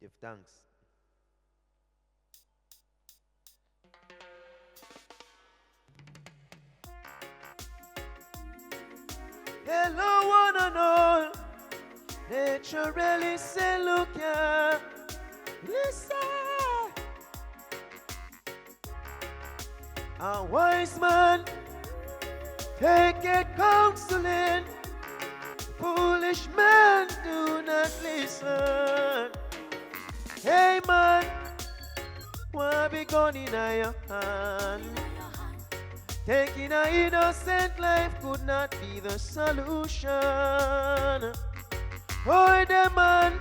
Give thanks. Hello, one and all. Nature really say, look here. Listen. A wise man take it counseling. Foolish men do not listen. Hey man, what be gone in your hand? Taking an innocent life could not be the solution. Oh, the man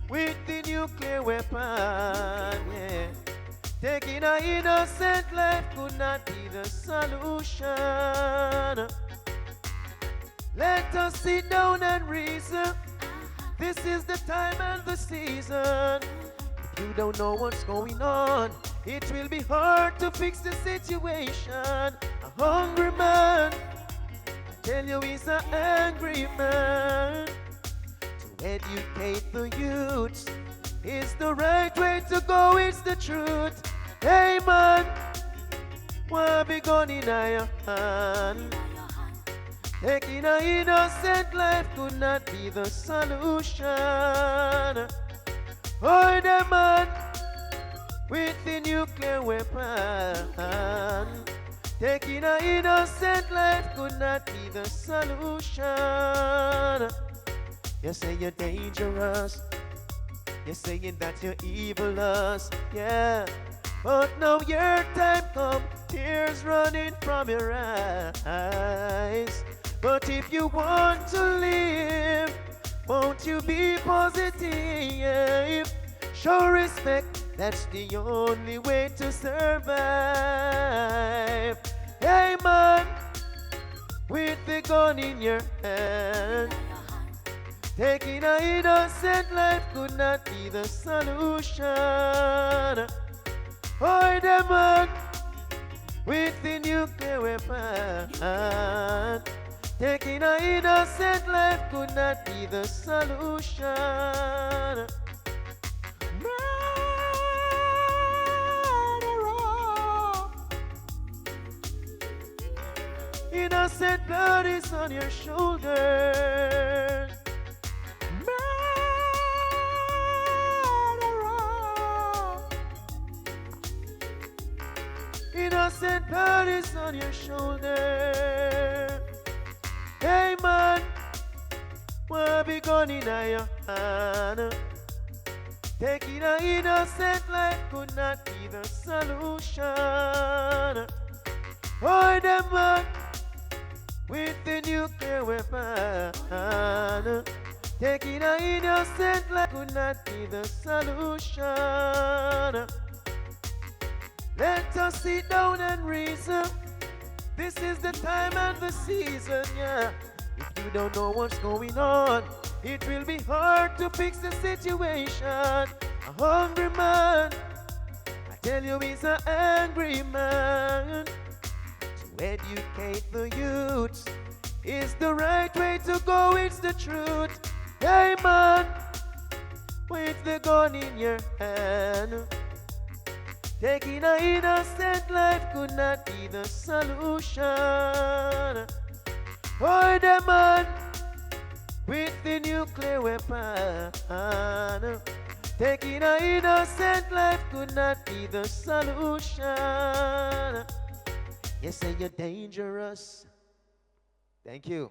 with the nuclear weapon, yeah. Taking an innocent life could not be the solution. Let us sit down and reason. This is the time and the season. If you don't know what's going on, it will be hard to fix the situation. A hungry man, I tell you he's an angry man. To educate the youths is the right way to go, it's the truth. Hey man, what be gone in your hand? Taking an innocent life could not be the solution. Oh, the man with the nuclear weapon, taking an innocent life could not be the solution. You say you're dangerous, you're saying that you're evilous, yeah. But now your time come, tears running from your eyes. But if you want to live, won't you be positive? Show respect, that's the only way to survive. Hey man, with the gun in your hand, taking an innocent life could not be the solution. Oh, the man with the nuclear weapon, taking an innocent life could not be the solution. Murderer. Innocent blood is on your shoulders. Innocent blood is on your shoulder. Hey man, what be gone in your hand? Taking an innocent life could not be the solution. Oh, the man with the nuclear weapon, taking an innocent life could not be the solution. Let us sit down and reason. This is the time and the season, yeah. If you don't know what's going on, it will be hard to fix the situation. A hungry man, I tell you he's an angry man. To educate the youths is the right way to go, it's the truth. Hey man, with the gun in your hand, taking an innocent life could not be the solution. Oh, the man with the nuclear weapon, taking an innocent life could not be the solution. You say you're dangerous. Thank you.